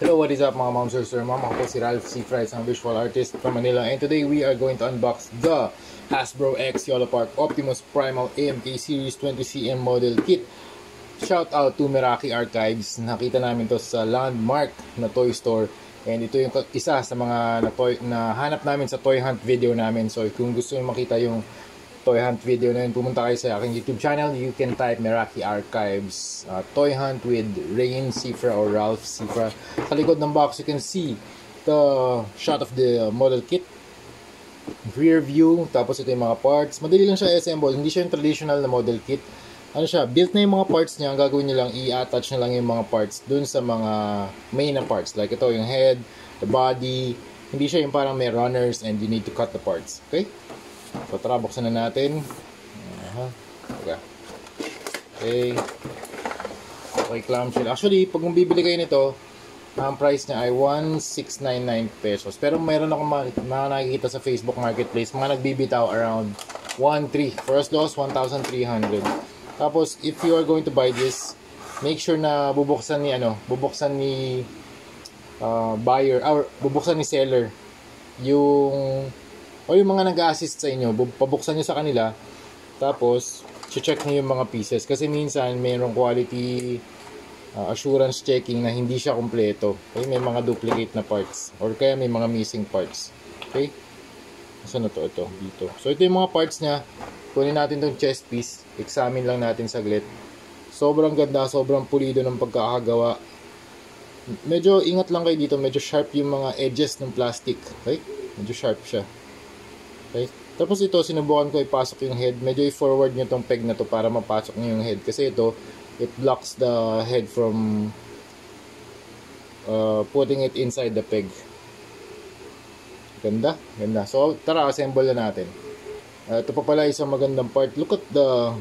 Hello, what is up mga moms or sir? Mama ko si Ralph C. Fry, isang visual artist from Manila, and today we are going to unbox the Hasbro X YOLO Park Optimus Primal AMK Series 20cm model kit. Shout out to Meraki Archives. Nakita namin to sa Landmark na toy store, and ito yung isa sa mga na hanap namin sa toy hunt video namin. So kung gusto nyo makita yung toy hunt video na yun, pumunta kayo sa aking YouTube channel. You can type Meraki Archives toy hunt with Rain Cifra or Ralph Cifra. Sa likod ng box you can see the shot of the model kit, rear view, tapos ito yung mga parts. Madali lang siya i-assemble, hindi siya yung traditional na model kit. Ano siya, built na yung mga parts niya. Ang gagawin nyo lang, i-attach na lang yung mga parts dun sa mga main na parts, like ito yung head, the body. Hindi siya yung parang may runners and you need to cut the parts. Okay, so tara, buksan na natin. Okay, clamshell. Actually, pag bibili kayo nito, ang price niya ay 1,699 pesos. Pero mayroon akong mga nakikita sa Facebook Marketplace, mga nagbibitaw around 1,300. For as low as 1,300. Tapos, if you are going to buy this, make sure na bubuksan ni buyer, or bubuksan ni seller yung mga nag-assist sa inyo, pabuksan nyo sa kanila, tapos check nyo yung mga pieces, kasi minsan mayroong quality assurance checking na hindi siya kompleto. Okay? May mga duplicate na parts, or kaya may mga missing parts. Okay, saan na to? Ito, dito. So ito yung mga parts nya. Kunin natin tong chest piece, examine lang natin saglit. Sobrang ganda, sobrang pulido ng pagkakagawa. Medyo ingat lang kayo dito, medyo sharp yung mga edges ng plastic. Okay, medyo sharp siya. Okay, tapos ito, sinubukan ko ipasok yung head. Medyo i-forward nyo tong peg na to para mapasok nyo yung head, kasi ito, it blocks the head from putting it inside the peg. Ganda, ganda. So tara, assemble na natin. Ito pa pala isang magandang part. Look at the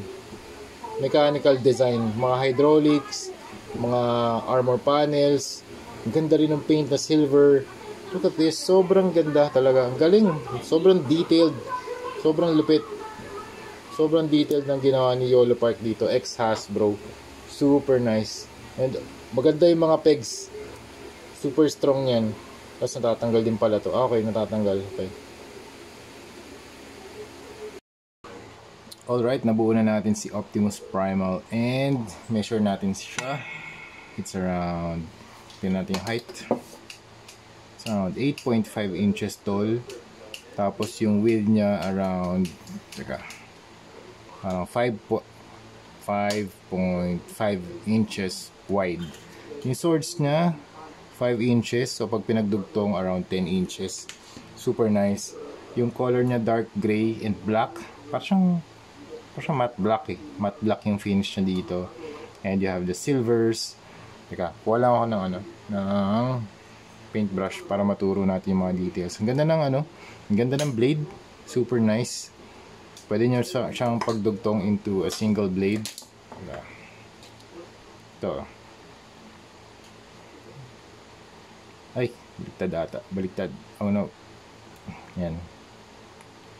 mechanical design. Mga hydraulics, mga armor panels. Ang ganda rin ng paint na silver. Look at this. Sobrang ganda talaga. Ang galing. Sobrang detailed. Sobrang lupit. Sobrang detailed ng ginawa ni YOLO Park dito. X Hasbro. Super nice. And maganda yung mga pegs. Super strong yan. Tapos natatanggal din pala to. Okay, natatanggal. Okay. Alright, nabuo na natin si Optimus Primal, and measure natin siya. It's around, tingnan natin yung height. It's around 8.5 inches tall. Tapos yung width niya around, around 5.5 inches wide. Yung swords niya 5 inches, so pag pinagdugtong around 10 inches. Super nice. Yung color niya dark gray and black. Parang matte black matte black yung finish niya dito. And you have the silvers. Teka, wala ako ng paintbrush para maturo natin yung mga details. Ang ganda ng ang ganda ng blade. Super nice. Pwede nyo siyang pagdugtong into a single blade. Ito. Ay, baliktad ata. Baliktad. Oh no. Yan.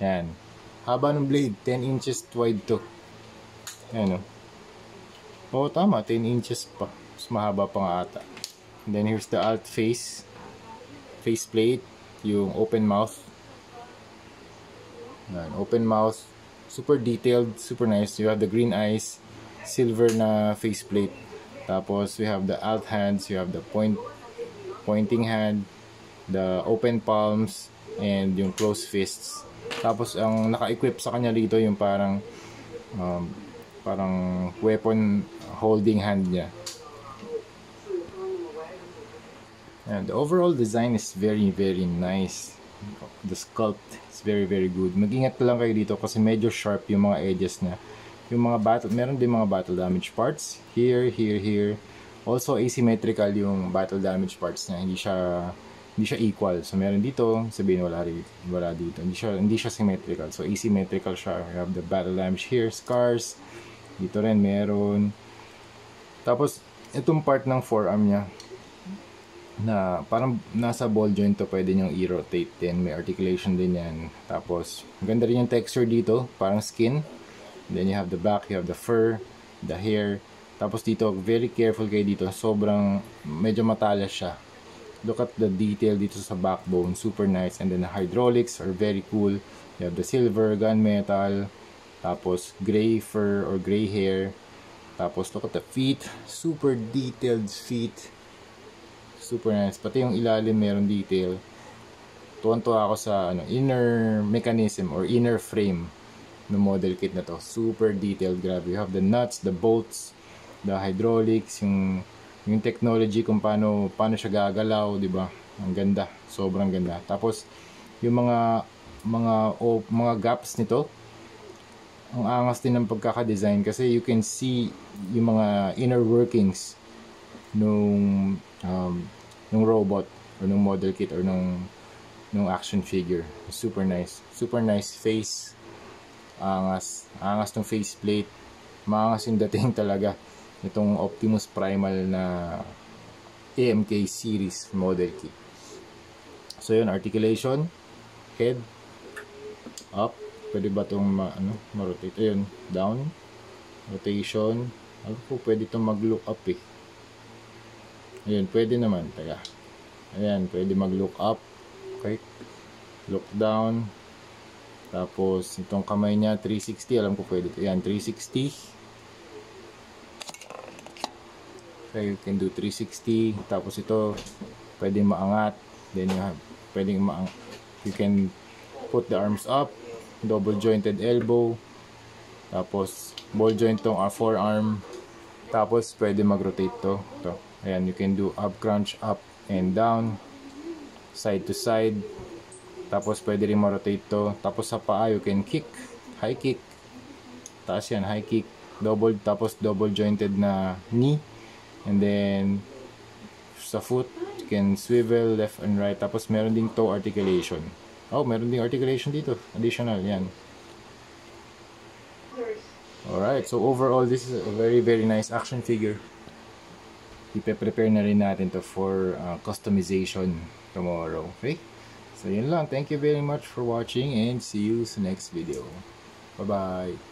Yan. Haba ng blade, 10 inches wide to. Ayan o. Tama, 10 inches pa. Mas mahaba pa nga ata. And then here's the alt face. Face plate. Yung open mouth. Ayan, open mouth. Super detailed, super nice. You have the green eyes. Silver na face plate. Tapos we have the alt hands. You have the pointing hand. The open palms. And yung closed fists. Tapos ang naka-equip sa kanya dito yung parang weapon holding hand niya. And the overall design is very very nice. The sculpt is very very good. Mag-ingat lang kayo dito kasi medyo sharp yung mga edges niya. Yung mga meron din mga battle damage parts here, here, here. Also asymmetrical yung battle damage parts niya. Hindi siya equal. So meron dito, sabihin wala dito. Hindi siya symmetrical. So asymmetrical siya. You have the battle damage here, scars. Dito rin meron. Tapos itong part ng forearm niya na parang nasa ball joint to, pwede niyong i-rotate din. May articulation din yan. Tapos maganda rin yung texture dito, parang skin. Then you have the back, you have the fur, the hair. Tapos dito, very careful kayo dito. Sobrang medyo matalas siya. Look at the detail dito sa backbone, super nice. And then the hydraulics are very cool. You have the silver, gunmetal, tapos gray fur or gray hair. Tapos look at the feet, super detailed feet. Super nice. Pati yung ilalim meron detail. Tuwan-tuwa ako sa inner mechanism or inner frame ng model kit na to. Super detailed, grabe. You have the nuts, the bolts, the hydraulics, yung technology kung paano siya gagalaw, 'di ba? Ang ganda, sobrang ganda. Tapos yung mga gaps nito, ang angas din ng pagkaka-design kasi you can see yung mga inner workings nung robot or nung model kit or nung action figure. Super nice. Super nice face. Angas ng faceplate. Maangas yung dating talaga itong Optimus Primal na AMK series model kit. So yun, articulation, head, up, pwede ba itong ma-rotate? Ayun, down, rotation. Ano po, pwede itong mag-look up eh. Ayun, pwede naman, taga. Ayan, pwede mag-look up. Okay, look down. Tapos itong kamay niya 360, alam ko pwede ito. Ayan, 360. Okay, you can do 360. Tapos ito, pwedeng maangat. Then you can put the arms up. Double jointed elbow. Tapos, ball joint tong forearm. Tapos, pwede mag-rotate to. Ayan, you can do up crunch, up and down. Side to side. Tapos, pwede rin ma-rotate to. Tapos, sa paa, you can kick. High kick. Taas yan, high kick. Tapos, double jointed na knee. And then sa foot, you can swivel left and right. Tapos meron ding toe articulation. Oh, meron ding articulation dito. Additional, yan. Alright, so overall, this is a very, very nice action figure. Ipe-prepare na rin natin to for customization tomorrow. Okay? So yun lang. Thank you very much for watching and see you sa next video. Bye-bye.